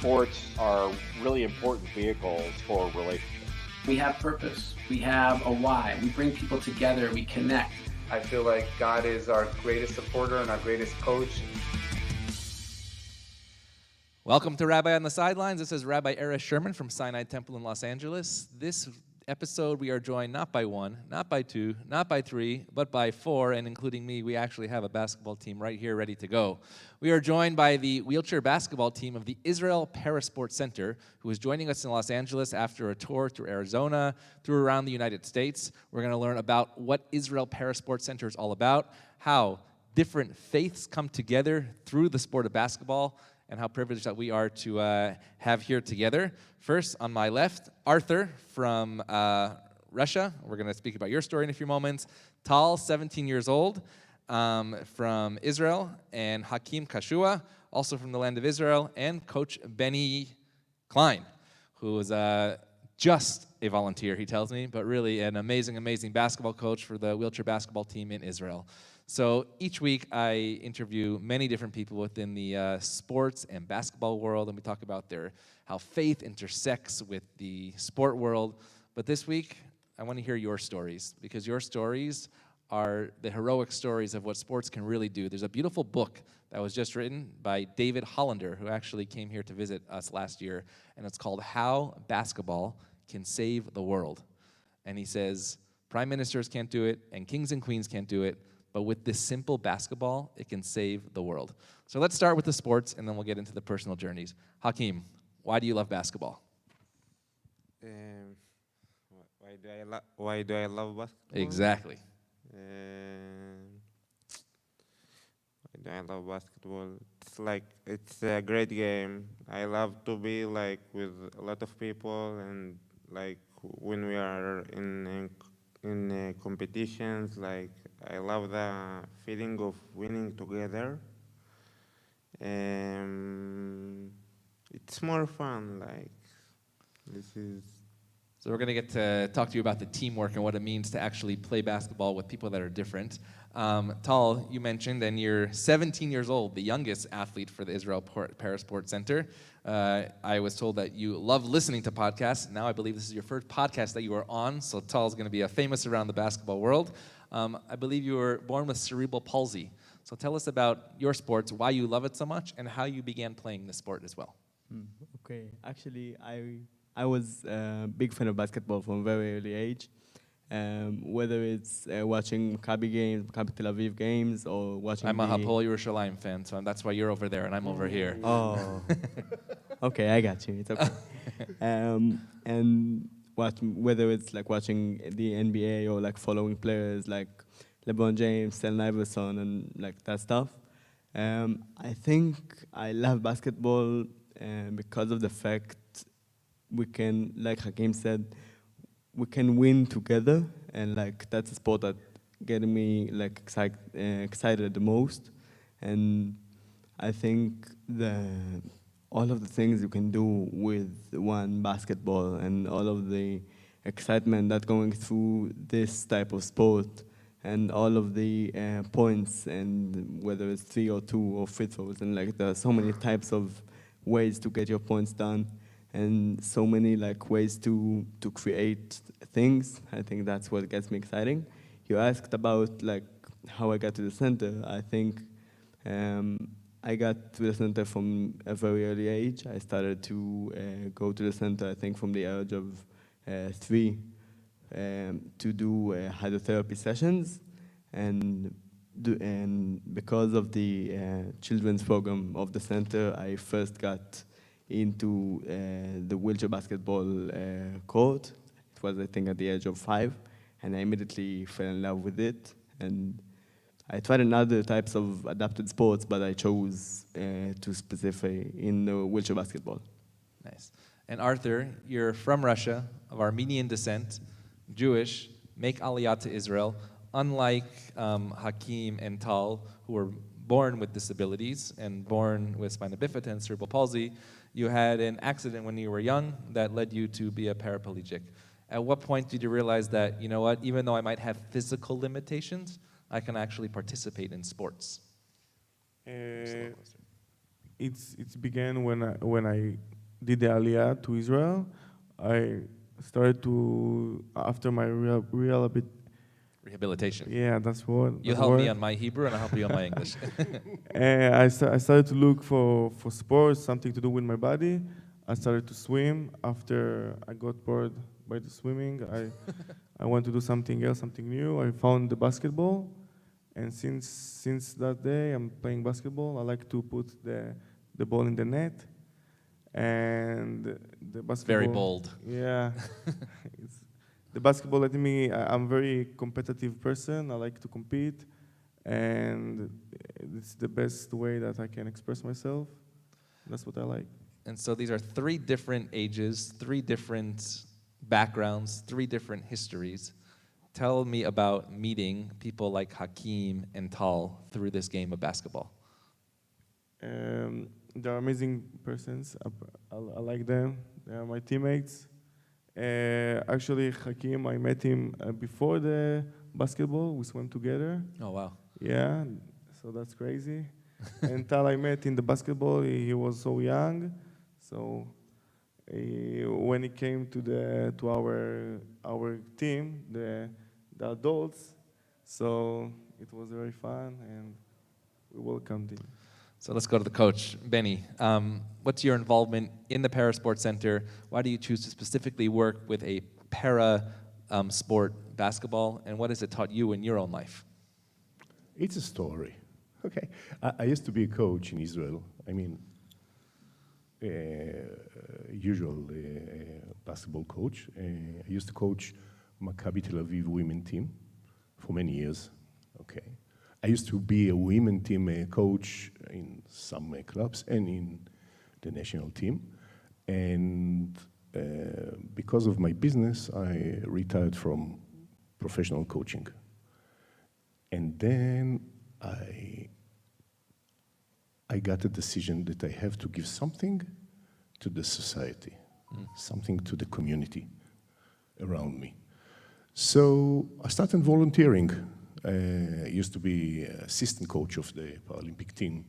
sports are really important vehicles for relationships. We have purpose. We have a why. We bring people together. We connect. I feel like God is our greatest supporter and our greatest coach. Welcome to Rabbi on the Sidelines. This is Rabbi Erez Sherman from Sinai Temple in Los Angeles. This episode, we are joined not by one, not by two, not by three, but by four, and including me, we actually have a basketball team right here ready to go. We are joined by the wheelchair basketball team of the Israel ParaSport Center, who is joining us in Los Angeles after a tour through Arizona, through around the United States. We're going to learn about what Israel ParaSport Center is all about, how different faiths come together through the sport of basketball, and how privileged that we are to have here together. First, on my left, Arthur from Russia. We're going to speak about your story in a few moments. Tal, 17 years old, from Israel. And Hakim Kashua, also from the land of Israel. And Coach Benny Klein, who is just a volunteer, he tells me, but really an amazing, amazing basketball coach for the wheelchair basketball team in Israel. So each week I interview many different people within the sports and basketball world, and we talk about how faith intersects with the sport world. But this week, I want to hear your stories, because your stories are the heroic stories of what sports can really do. There's a beautiful book that was just written by David Hollander, who actually came here to visit us last year, and it's called How Basketball Can Save the World. And he says, prime ministers can't do it, and kings and queens can't do it, but with this simple basketball, it can save the world. So let's start with the sports, and then we'll get into the personal journeys. Hakim, why do you love basketball? Why do I love basketball? Exactly. Why do I love basketball? It's a great game. I love to be with a lot of people, and when we are in competitions, I love the feeling of winning together. It's more fun. So we're going to get to talk to you about the teamwork and what it means to actually play basketball with people that are different. Tal, you mentioned, and you're 17 years old, the youngest athlete for the Israel ParaSport Center. I was told that you love listening to podcasts. Now I believe this is your first podcast that you are on, so Tal's going to be famous around the basketball world. I believe you were born with cerebral palsy. So tell us about your sports, why you love it so much, and how you began playing the sport as well. Okay, actually, I was a big fan of basketball from a very early age. Whether it's watching Maccabi Tel Aviv games, or watching I'm a Hapoel Yerushalayim fan, so that's why you're over there and I'm over here. Oh, okay, I got you. It's okay. And whether it's watching the NBA or following players like LeBron James, Allen Iverson, and that stuff. I think I love basketball because of the fact we can, like Hakim said, we can win together, and that's a sport that getting me excited the most. And I think all of the things you can do with one basketball, and all of the excitement that going through this type of sport, and all of the points, and whether it's 3 or 2 or free throws, and there are so many types of ways to get your points done, and so many ways to create things. I think that's what gets me exciting. You asked about how I got to the center. I think I got to the center from a very early age. I started to go to the center, I think, from the age of 3 to do hydrotherapy sessions, and because of the children's program of the center, I first got into the wheelchair basketball court. It was, I think, at the age of 5, and I immediately fell in love with it. And I tried another types of adapted sports, but I chose to specify in the wheelchair basketball. Nice. And Arthur, you're from Russia, of Armenian descent, Jewish, make Aliyah to Israel. Unlike Hakim and Tal, who were born with disabilities and born with spina bifida and cerebral palsy, you had an accident when you were young that led you to be a paraplegic. At what point did you realize that, you know what, even though I might have physical limitations, I can actually participate in sports? It's began when did the Aliyah to Israel, I started to, after my Rehabilitation. yeah, that's what. You'll help me on my Hebrew, and I'll help you on my English. I started to look for sports, something to do with my body. I started to swim. After I got bored by the swimming, I wanted to do something else, something new. I found the basketball, and since that day, I'm playing basketball. I like to put the ball in the net, and the basketball. Very bold. Yeah. The basketball let me, I'm a very competitive person. I like to compete, and it's the best way that I can express myself. That's what I like. And so these are 3 different ages, 3 different backgrounds, 3 different histories. Tell me about meeting people like Hakeem and Tal through this game of basketball. They're amazing persons. I like them. They are my teammates. Actually, Hakeem, I met him before the basketball. We swam together. Oh, wow. Yeah, so that's crazy. And Tal I met in the basketball, he was so young. So when he came to our team, the adults, so it was very fun, and we welcomed him. So let's go to the coach, Benny. What's your involvement in the ParaSport Center? Why do you choose to specifically work with a sport basketball, and what has it taught you in your own life? It's a story. Okay. I used to be a coach in Israel. I mean, usual basketball coach. I used to coach Maccabi Tel Aviv women team for many years. Okay. I used to be a women team coach in some clubs and in the national team. And because of my business, I retired from professional coaching. And then I got a decision that I have to give something to the society, something to the community around me. So I started volunteering. I used to be assistant coach of the Paralympic team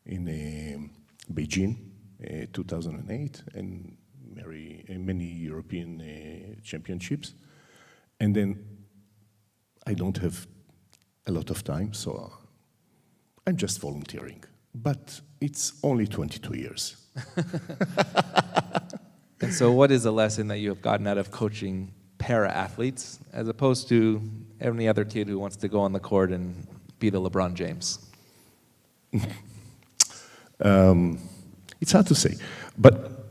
in Beijing, 2008, and many European championships. And then I don't have a lot of time, so I'm just volunteering. But it's only 22 years. And so what is a lesson that you have gotten out of coaching para-athletes as opposed to any other kid who wants to go on the court and be the LeBron James? It's hard to say. But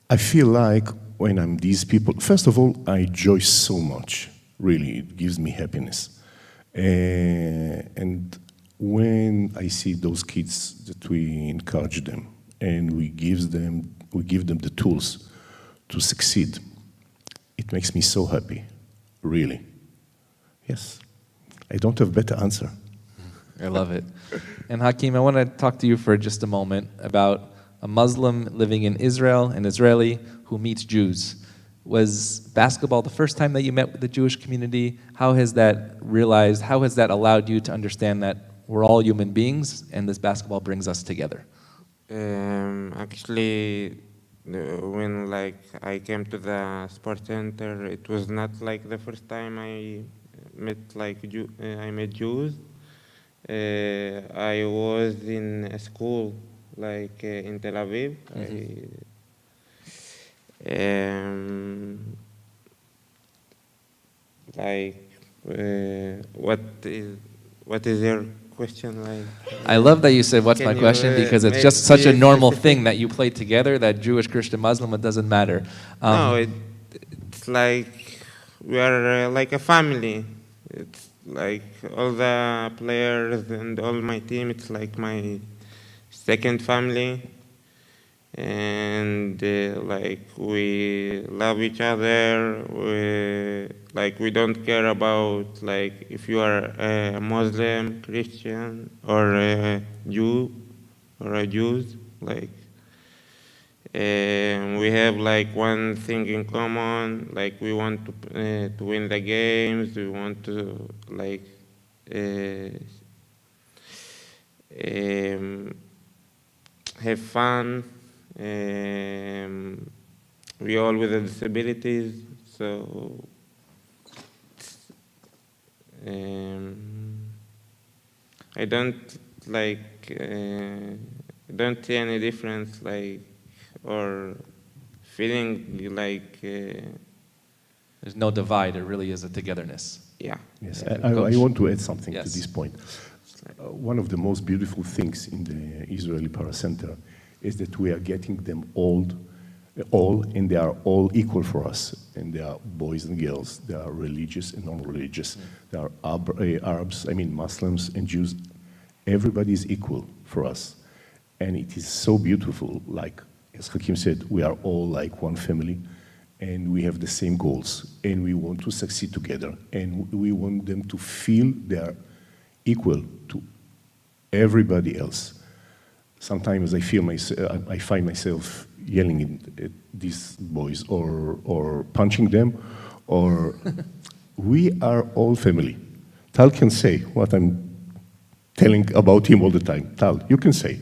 I feel like when I'm these people, first of all, I enjoy so much. Really, it gives me happiness. And when I see those kids that we encourage them and we give them the tools to succeed, it makes me so happy, really. Yes, I don't have a better answer. I love it. And Hakeem, I want to talk to you for just a moment about a Muslim living in Israel, an Israeli who meets Jews. Was basketball the first time that you met with the Jewish community? How has that allowed you to understand that we're all human beings and this basketball brings us together? Actually, when I came to the sports center, it was not like the first time I met I met Jews. I was in a school in Tel Aviv. What is your question like? I love that you said, what's my question? Because it's just such a normal thing that you play together, that Jewish, Christian, Muslim, it doesn't matter. No, it's like we are like a family. It's like all the players and all my team, it's like my second family. And we love each other. We don't care about if you are a Muslim, Christian, or a Jew, or a Jew. We have one thing in common. We want to win the games. We want to have fun. We all with the disabilities, so I don't see any difference, like, or feeling like. There's no divide. It really is a togetherness. Yeah. Yes, Yeah. I want to add something Yes. to this point. One of the most beautiful things in the Israeli Para Center is that we are getting them all, and they are all equal for us. And they are boys and girls. They are religious and non-religious. They are Arabs, Muslims and Jews. Everybody is equal for us. And it is so beautiful. Like, as Hakim said, we are all like one family. And we have the same goals, and we want to succeed together, and we want them to feel they are equal to everybody else. Sometimes I find myself yelling at these boys or punching them, or we are all family. Tal can say what I'm telling about him all the time. Tal, you can say.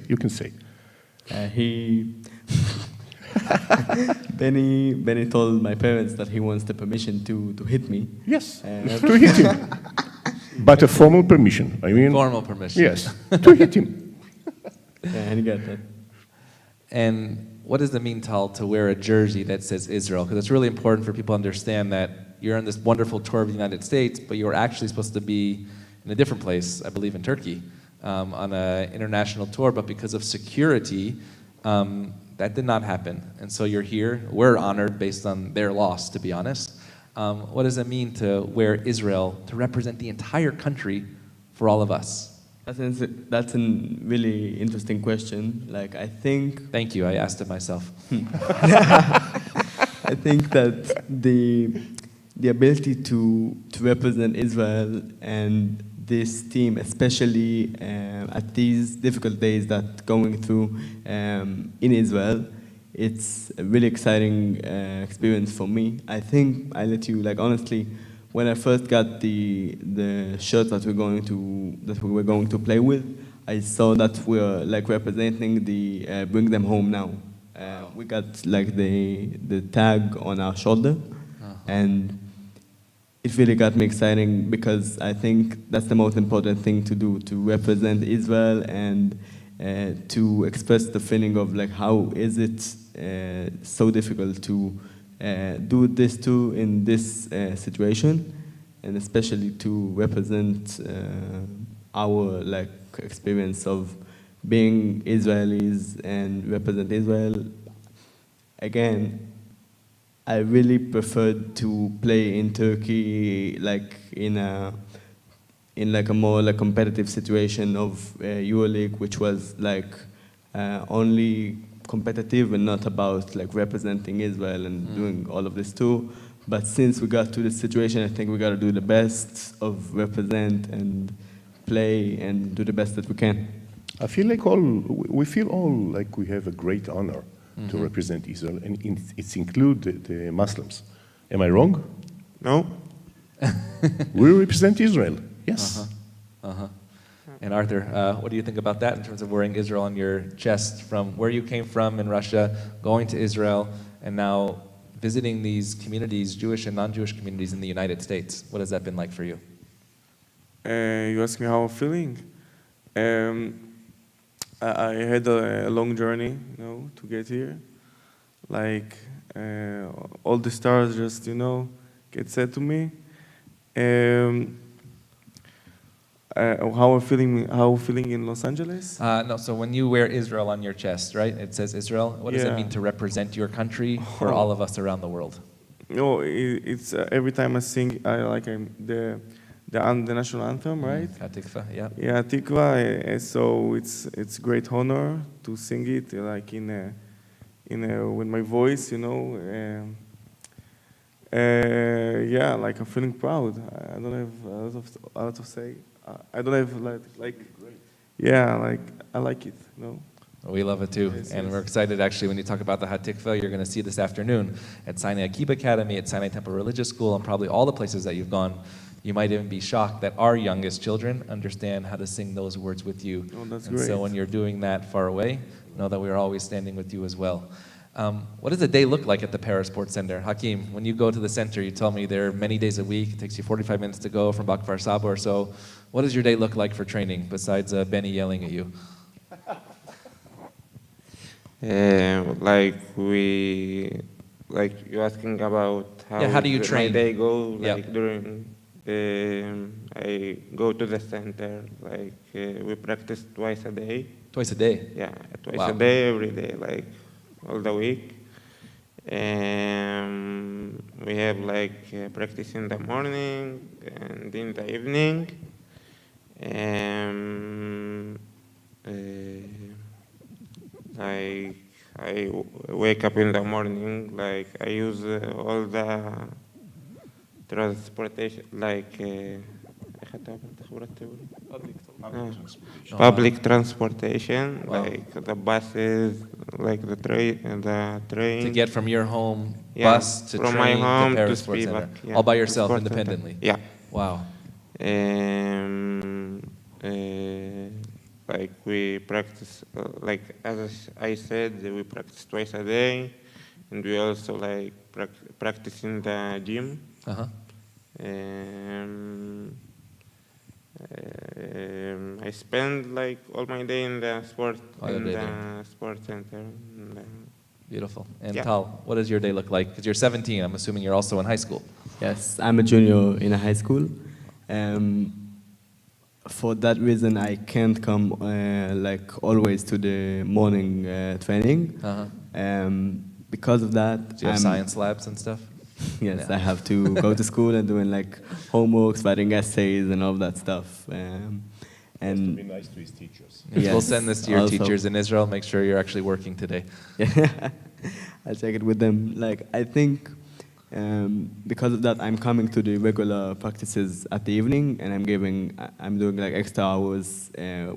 Benny told my parents that he wants the permission to hit me. Yes, to hit him. But a formal permission. Formal permission. Yes, to hit him. Yeah, I get that. And what does it mean, Tal, to wear a jersey that says Israel? Because it's really important for people to understand that you're on this wonderful tour of the United States, but you're actually supposed to be in a different place, I believe in Turkey, on an international tour. But because of security, that did not happen. And so you're here. We're honored based on their loss, to be honest. What does it mean to wear Israel, to represent the entire country for all of us? That's a really interesting question. Like, I think... Thank you, I asked it myself. I think that the ability to represent Israel and this team, especially at these difficult days that going through in Israel, it's a really exciting experience for me. I think I let you, like, honestly, when I first got the shirts that we were going to play with, I saw that we were like representing the Bring Them Home Now. We got like the tag on our shoulder, and it really got me exciting because I think that's the most important thing to do, to represent Israel and to express the feeling of like how is it so difficult to do this too in this situation, and especially to represent our like experience of being Israelis and represent Israel. Again, I really preferred to play in Turkey, like in a more like competitive situation of EuroLeague, which was like only competitive and not about like representing Israel and doing all of this too. But since we got to this situation, I think we got to do the best of represent and play and do the best that we can. I feel like we feel all like we have a great honor to represent Israel, and it's include the Muslims. Am I wrong? No. We represent Israel. Yes. And Arthur, what do you think about that in terms of wearing Israel on your chest from where you came from in Russia, going to Israel, and now visiting these communities, Jewish and non-Jewish communities in the United States? What has that been like for you? You ask me how I'm feeling. I had a long journey, to get here. Like all the stars just, get said to me. How I'm feeling in Los Angeles? No, so when you wear Israel on your chest, right? It says Israel. What does it mean to represent your country for all of us around the world? No, it's every time I sing, the national anthem, right? Hatikva, yeah. Yeah, Tikva. So it's great honor to sing it like with my voice, yeah, like I'm feeling proud. I don't have a lot to say. I don't have yeah, like I like it, We love it too, Yes, and yes. we're excited actually when you talk about the Hatikva. You're going to see this afternoon at Sinai Academy, at Sinai Temple Religious School, and probably all the places that you've gone. you might even be shocked that our youngest children understand how to sing those words with you. Oh, that's and great. so when you're doing that far away, know that we are always standing with you as well. What does a day look like at the ParaSport Center? Hakeem, when you go to the center, you tell me there are many days a week. It takes you 45 minutes to go from Bakfar Saba or so. What does your day look like for training besides Benny yelling at you? Like you're asking about how do you train? My day go, like Yeah. during, I go to the center, like we practice twice a day. Twice a day? Yeah, twice Wow. a day, every day, like all the week. We have like practice in the morning and in the evening. I wake up in the morning, like I use all the transportation, like public transportation, Wow. like the buses, like the train. To get from your home Yeah, bus to from train my home to to ParaSport Center, Spivak, yeah, all by to yourself, Sport Center. independently? Yeah. Wow. Like we practice, like as I said, we practice twice a day, and we also like practice in the gym. Uh-huh. I spend like all my day in the sport sport center. Beautiful. And Yeah. Tal, what does your day look like? Because you're 17, I'm assuming you're also in high school. Yes, I'm a junior in a high school. For that reason, I can't come like always to the morning training. Uh-huh. Because of that, Do you have science labs and stuff? Yes, Yeah. I have to go to school and doing like homeworks, writing essays, and all that stuff. And Be nice to his teachers. Yes, We'll send this to your also. teachers in Israel. Make sure you're actually working today. Yeah, I'll check it with them. Like I think because of that, I'm coming to the regular practices at the evening, and I'm doing like extra hours,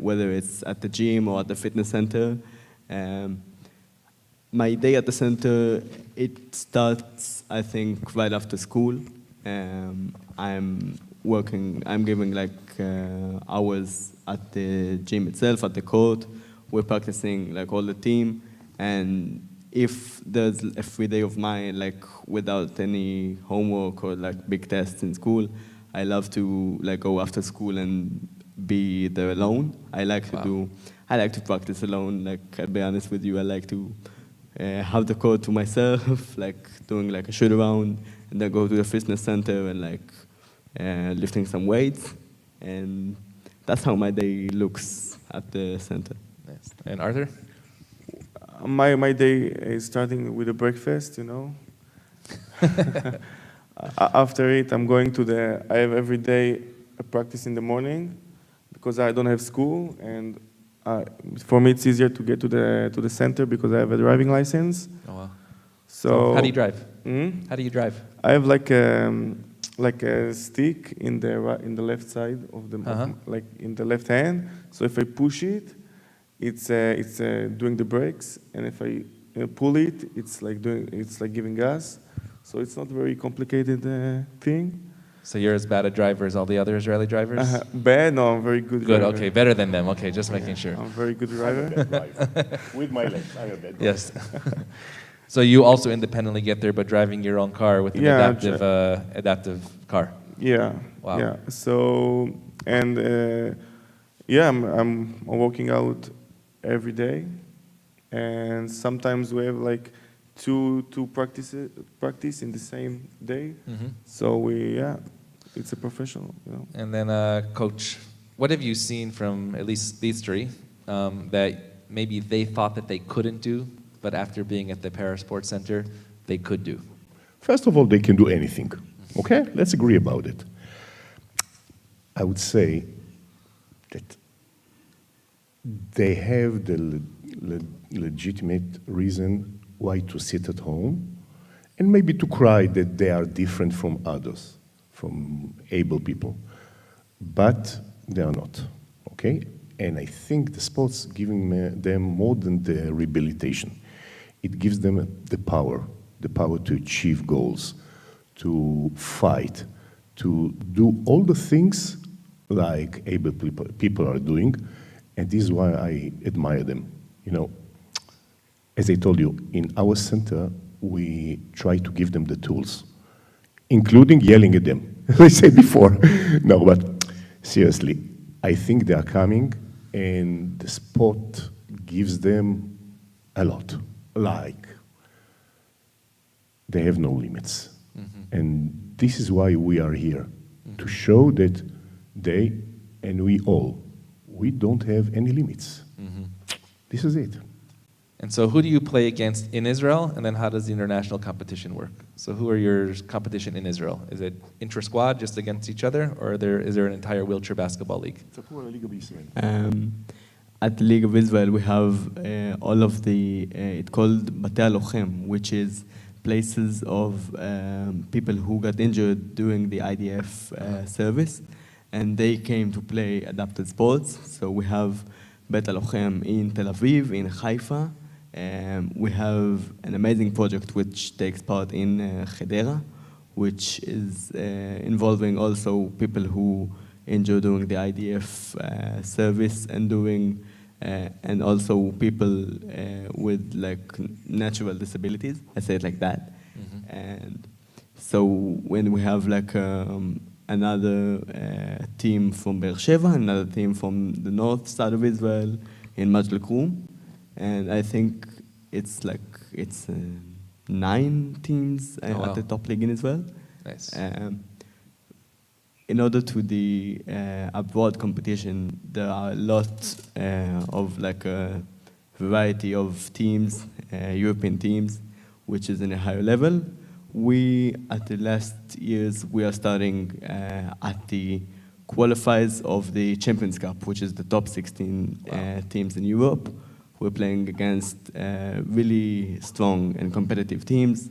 whether it's at the gym or at the fitness center. My day at the center, it starts, I think, right after school. I'm giving like hours at the gym itself, at the court. We're practicing like all the team, and if there's a free day of mine, like without any homework or like big tests in school, I love to like go after school and be there alone. I like to practice alone. Like I'll be honest with you, I like to have the court to myself, like doing like a shoot around, and then go to the fitness center and like lifting some weights, and that's how my day looks at the center. Nice. And Arthur? My day is starting with a breakfast, you know. After it, I have every day a practice in the morning because I don't have school, and for me it's easier to get to the center because I have a driving license. Oh, wow. So how do you drive? Hmm? How do you drive? I have like a stick in the left side of the like in the left hand. So if I push it, it's doing the brakes, and if I pull it, it's like giving gas. So it's not very complicated thing. So you're as bad a driver as all the other Israeli drivers? Bad? No, I'm very good. Good, driver. okay, better than them. Okay, just making sure. I'm a very good driver. With my legs, I'm a bad driver. Yes. So you also independently get there, but driving your own car with an adaptive car. Yeah. Wow. Yeah. So and I'm working out every day, and sometimes we have like two practice in the same day. Mm-hmm. So it's a professional, you know. And then, Coach, what have you seen from at least these three that maybe they thought that they couldn't do, but after being at the ParaSport Center, they could do? First of all, they can do anything. Okay? Let's agree about it. I would say that they have the legitimate reason why to sit at home and maybe to cry that they are different from others, from able people. But they are not, okay? And I think the sport's giving them more than the rehabilitation. It gives them the power to achieve goals, to fight, to do all the things like able people are doing, and this is why I admire them. You know, as I told you, in our center, we try to give them the tools, including yelling at them, as I said before. No, but seriously, I think they are coming, and the sport gives them a lot. Like, they have no limits. And this is why we are here, to show that they and we all, we don't have any limits. This is it. And so who do you play against in Israel, and then how does the international competition work? So who are your competition in Israel? Is it intra-squad, just against each other, or is there an entire wheelchair basketball league? At the League of Israel, we have all of the, it's called Batei Lochem, which is places of people who got injured during the IDF service, and they came to play adapted sports. So we have Batei Lochem in Tel Aviv, in Haifa. We have an amazing project which takes part in Hedera, which is involving also people who injured during the IDF service and doing and also people with like natural disabilities. I say it like that. And so when we have like another team from Be'er Sheva, another team from the north side of Israel in Majl Krum, and I think it's 9 teams at the top league in Israel. Nice. In order to the abroad competition, there are a lot of like a variety of teams, European teams, which is in a higher level. We, at the last years, we are starting at the qualifiers of the Champions Cup, which is the top 16 teams in Europe. We're playing against really strong and competitive teams.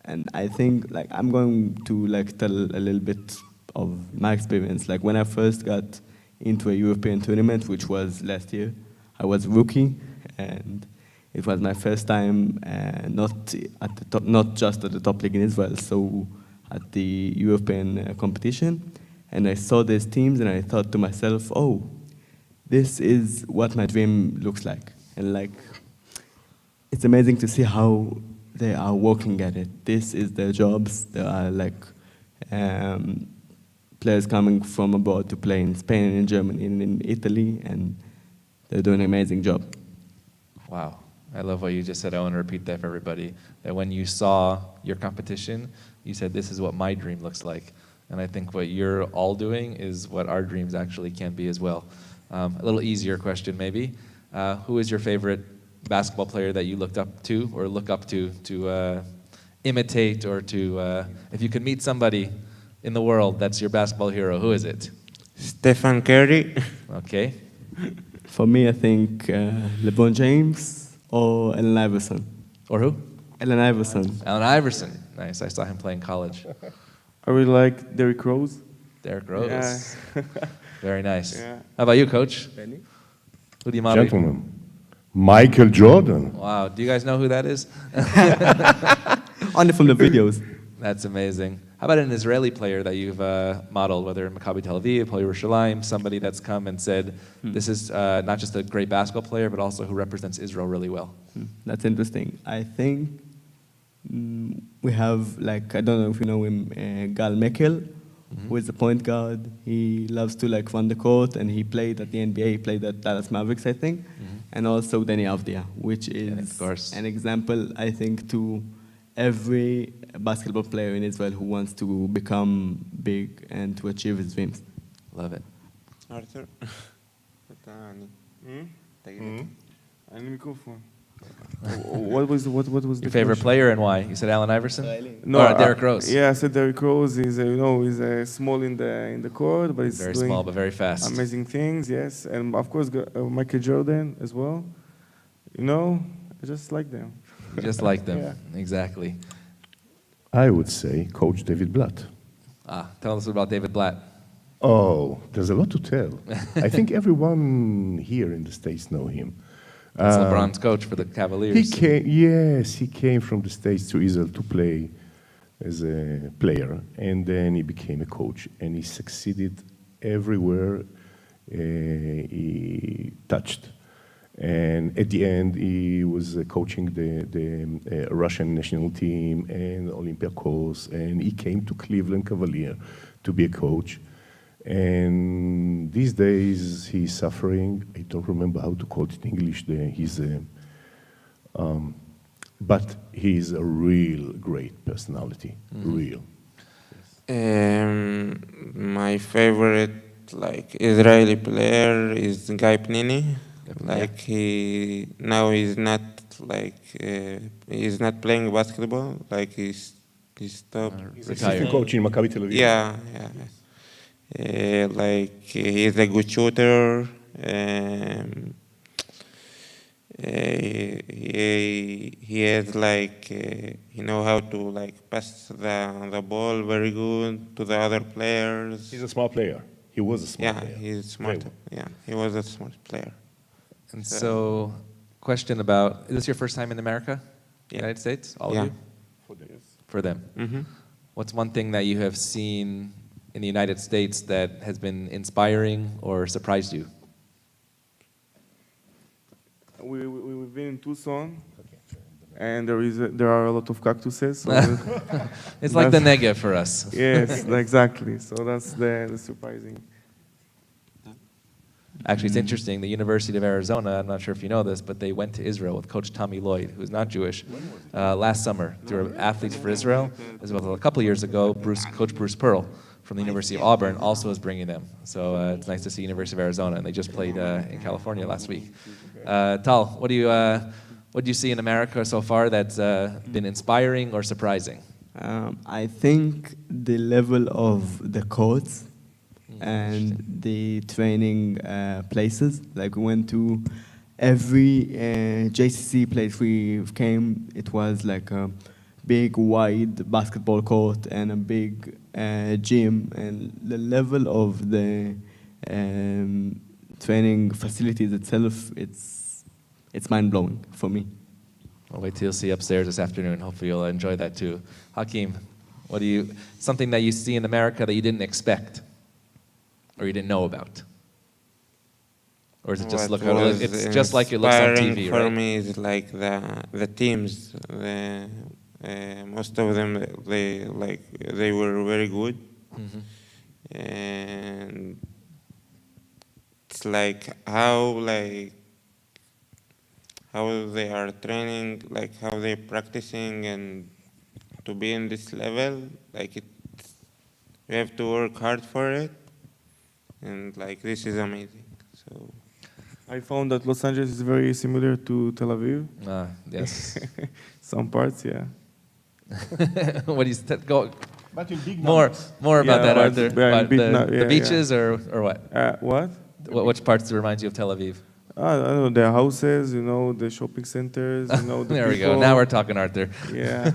And I think like I'm going to like tell a little bit of my experience. Like when I first got into a European tournament, which was last year, I was rookie, and it was my first time not at the top, not just at the top league in Israel, so at the European competition. And I saw these teams, and I thought to myself, oh, this is what my dream looks like. And like, it's amazing to see how they are working at it. This is their jobs. There are like players coming from abroad to play in Spain, in Germany, and in Italy, and they're doing an amazing job. Wow. I love what you just said. I want to repeat that for everybody. That when you saw your competition, you said, this is what my dream looks like. And I think what you're all doing is what our dreams actually can be as well. A little easier question maybe. Who is your favorite basketball player that you looked up to or look up to imitate, or to, if you could meet somebody in the world that's your basketball hero, who is it? Stephen Curry. Okay. For me, I think LeBron James or Allen Iverson. Or who? Allen Iverson. Allen Iverson. Nice. I saw him play in college. I really like Derrick Rose. Derrick Rose. Yeah. Very nice. Yeah. How about you, Coach? Benny? Who do you model? Gentlemen, Michael Jordan. Wow. Do you guys know who that is? Only from the videos. That's amazing. How about an Israeli player that you've modeled, whether in Maccabi Tel Aviv, Hapoel Yerushalayim, somebody that's come and said, this is not just a great basketball player, but also who represents Israel really well? That's interesting. I think we have, like, I don't know if you know him, Gal Mekel, who is the point guard. He loves to like run the court, and he played at the NBA. He played at Dallas Mavericks, I think. And also Danny Avdia, which is of course. an example, I think, to every basketball player in Israel who wants to become big and to achieve his dreams. Love it. Arthur. אין מיקרופון. What was Your the favorite question? player and why? You said Allen Iverson? No, Or Derrick Rose? Yeah, I said Derrick Rose. He's he's small in the court, but he's Very doing small, but very fast. amazing things. Yes, and of course Michael Jordan as well. You know, I just like them. You just like them. Yeah. Exactly. I would say Coach David Blatt. Tell us about David Blatt. Oh, there's a lot to tell. I think everyone here in the States know him. That's LeBron's coach for the Cavaliers. He came from the States to Israel to play as a player, and then he became a coach, and he succeeded everywhere he touched. And at the end, he was coaching the Russian national team and Olympiacos, and he came to Cleveland Cavalier to be a coach. And these days, he's suffering. I don't remember how to call it in English. But he's a real great personality, real. My favorite Israeli player is Guy Pnini. He's not he's not playing basketball. He's stopped. He's assistant coach in Maccabi Tel Aviv. Yeah. He's a good shooter. He has he know how to pass the ball very good to the other players. He's a smart player. He was a smart player. Yeah, he's smart. Yeah, he was a smart player. And so, question about, is this your first time in America? Yeah. United States? All Yeah. of you? For them. Mm-hmm. What's one thing that you have seen in the United States that has been inspiring or surprised you? We've been in Tucson, and there are a lot of cactuses. So It's like the Negev for us. Yes, exactly. So that's the surprising. Actually, it's interesting. The University of Arizona, I'm not sure if you know this, but they went to Israel with Coach Tommy Lloyd, who's not Jewish, last summer. They were athletes for Israel. As well, a couple of years ago, Coach Bruce Pearl from the University of Auburn also is bringing them. So it's nice to see University of Arizona, and they just played in California last week. Tal, what do you see in America so far that's been inspiring or surprising? I think the level of the courts and the training places. Like we went to every JCC place we came. It was like a big, wide basketball court and a big gym, and the level of the training facilities itself, it's mind-blowing for me. I'll wait till you'll see upstairs this afternoon. Hopefully you'll enjoy that too. Hakeem, something that you see in America that you didn't expect or you didn't know about? Or is it just it's just like it looks on TV, for right? me is the teams. Most of them they were very good, and it's how they are training, how they're practicing, and to be in this level, you have to work hard for it, and this is amazing. So I found that Los Angeles is very similar to Tel Aviv. Yes. Some parts, yeah. What do you go? But in big More about that, but- Arthur. yeah, About the yeah, beaches or what? What? Which parts remind you of Tel Aviv? I don't know, the houses, the shopping centers, the There we go. people. Now we're talking, Arthur. Yeah.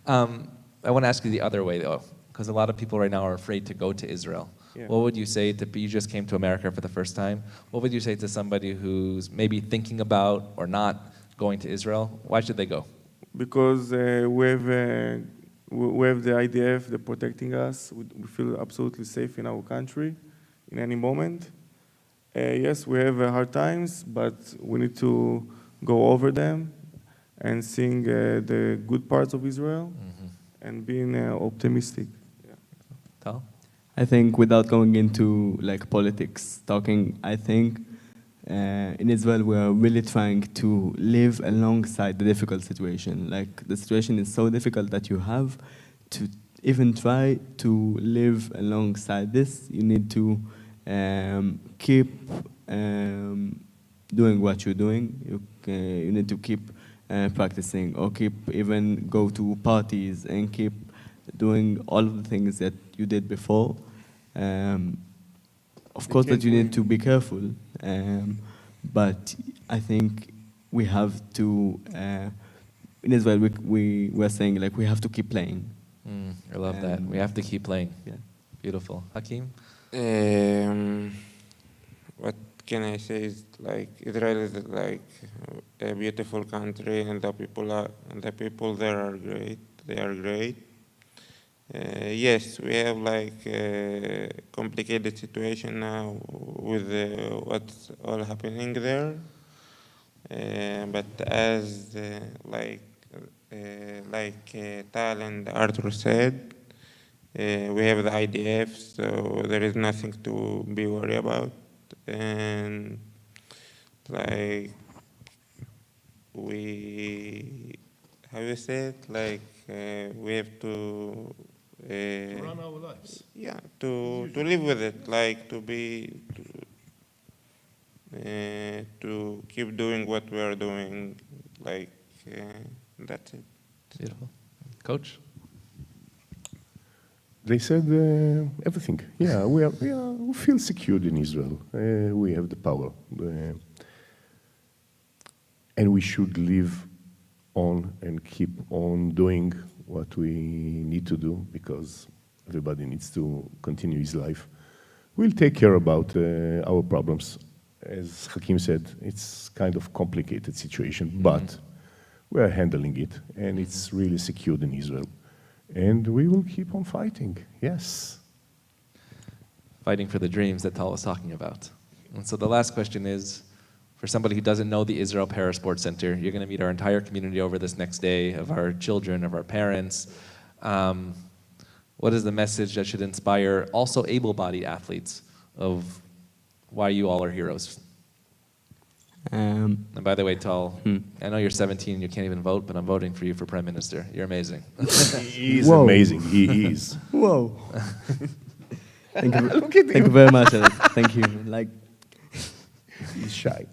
I want to ask you the other way, though, because a lot of people right now are afraid to go to Israel. Yeah. What would you say to, you just came to America for the first time, what would you say to somebody who's maybe thinking about or not going to Israel? Why should they go? Because we have the IDF, they're protecting us. We feel absolutely safe in our country in any moment. Yes, we have hard times, but we need to go over them and seeing the good parts of Israel and being optimistic. Yeah. Tal? I think without going into politics talking, I think in Israel we are really trying to live alongside the difficult situation. The situation is so difficult that you have to even try to live alongside this. You need to keep doing what you're doing. You need to keep practicing, or even go to parties and keep doing all of the things that you did before. Of course that you need to be careful, but I think we have to, in Israel we were saying we have to keep playing. I love that. We have to keep playing. Yeah. Beautiful. Hakeem? What can I say is Israel is a beautiful country, and the people there are great, they are great. Yes, we have like a complicated situation now with what's all happening there. But as Tal and Arthur said, we have the IDF, so there is nothing to be worried about. And like how you say it? Like we have to run our lives. Yeah, to live with it, like to keep doing what we are doing, like that's it. Beautiful. Coach? They said everything. Yeah, we feel secured in Israel. We have the power. And we should live on and keep on doing what we need to do because everybody needs to continue his life. We'll take care about our problems. As Hakim said, it's kind of complicated situation, but we are handling it, and it's really secured in Israel. And we will keep on fighting, yes. Fighting for the dreams that Tal was talking about. And so the last question is, for somebody who doesn't know the Israel ParaSport Center, you're going to meet our entire community over this next day, of our children, of our parents. What is the message that should inspire also able-bodied athletes of why you all are heroes? And by the way, Tal, I know you're 17, you can't even vote, but I'm voting for you for Prime Minister. You're amazing. He is amazing. He is. Whoa. Thank you very much. Thank you. Like, he's shy.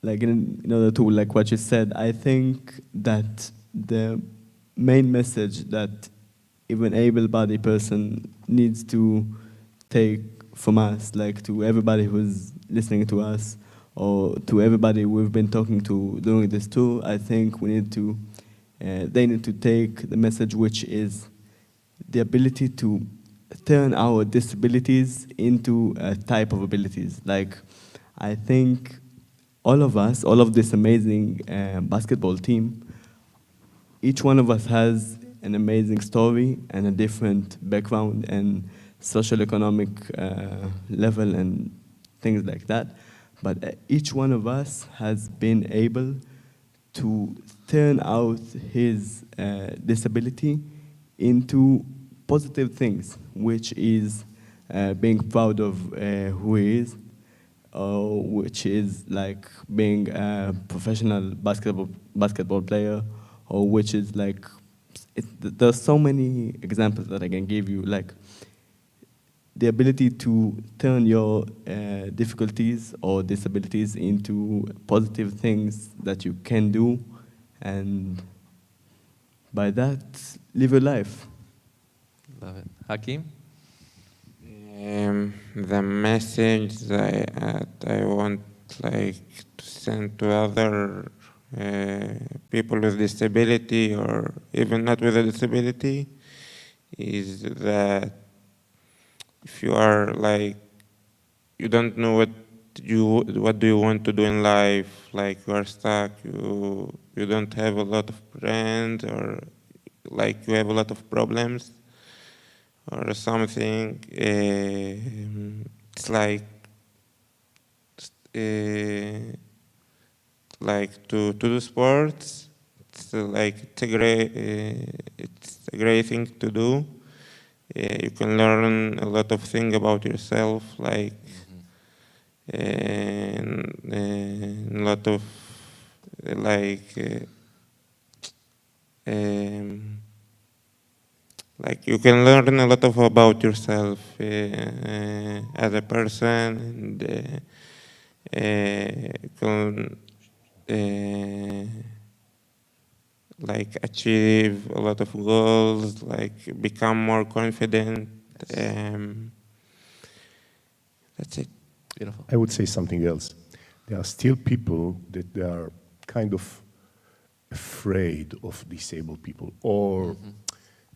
Like in order to like what you said, I think that the main message that even able-bodied person needs to take from us, like to everybody who's listening to us, or to everybody we've been talking to during this tour, I think we need to, they need to take the message, which is the ability to turn our disabilities into a type of abilities. Like, I think all of us, all of this amazing basketball team, each one of us has an amazing story and a different background and social economic level and things like that. But each one of us has been able to turn out his disability into positive things, which is being proud of who he is, which is like being a professional basketball player, or which is like, there's so many examples that I can give you, like the ability to turn your difficulties or disabilities into positive things that you can do, and by that, live your life. Love it. Hakim? The message that I want like to send to other people with disability, or even not with a disability, is that if you are like, you don't know what do you want to do in life, like you are stuck, you don't have a lot of friends, or like you have a lot of problems or something, it's like to do sports. It's it's a great thing to do. You can learn a lot of things about yourself, like a lot of like you can learn a lot of about yourself as a person, and can like achieve a lot of goals, like become more confident. That's it. Beautiful. I would say something else. There are still people that they are kind of afraid of disabled people, or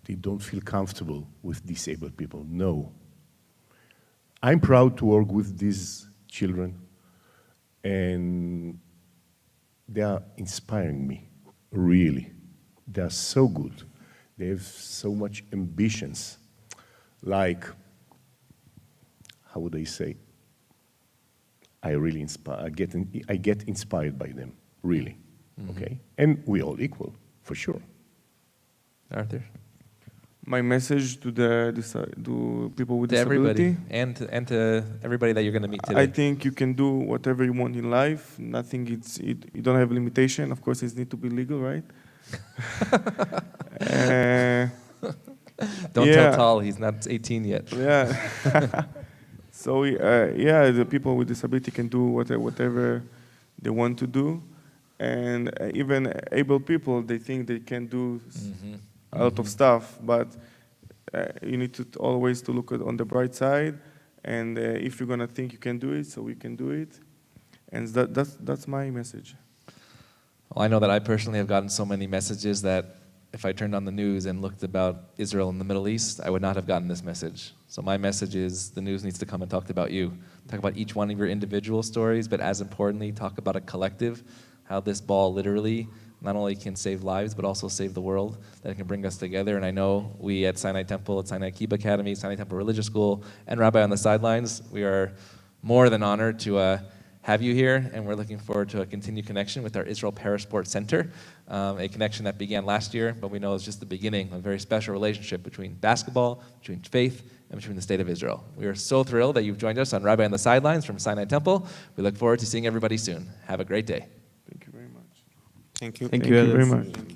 they don't feel comfortable with disabled people. No. I'm proud to work with these children, and they are inspiring me, really. They are so good. They have so much ambitions. Like, how would I say? I really I get inspired by them, really. Okay? And we all equal, for sure. Arthur? My message to to people with To disability. everybody, and to everybody that you're going to meet today. I think you can do whatever you want in life. Nothing, you don't have a limitation. Of course, it needs to be legal, right? Don't yeah. tell Tal he's not 18 yet. Yeah. So, yeah, the people with disability can do whatever they want to do. And even able people, they think they can do a lot of stuff, but you need to always to look on the bright side. And if you're gonna think you can do it, so we can do it. And that's my message. Well, I know that I personally have gotten so many messages that if I turned on the news and looked about Israel and the Middle East, I would not have gotten this message. So my message is the news needs to come and talk about you. Talk about each one of your individual stories, but as importantly, talk about a collective, how this ball literally not only can save lives, but also save the world, that it can bring us together. And I know we at Sinai Temple, at Sinai Kibbutz Academy, Sinai Temple Religious School, and Rabbi on the Sidelines, we are more than honored to have you here, and we're looking forward to a continued connection with our Israel ParaSport Center, a connection that began last year, but we know it's just the beginning of a very special relationship between basketball, between faith, and between the state of Israel. We are so thrilled that you've joined us on Rabbi on the Sidelines from Sinai Temple. We look forward to seeing everybody soon. Have a great day. Thank you very much. Thank you. Thank Thank you very Ellis. much.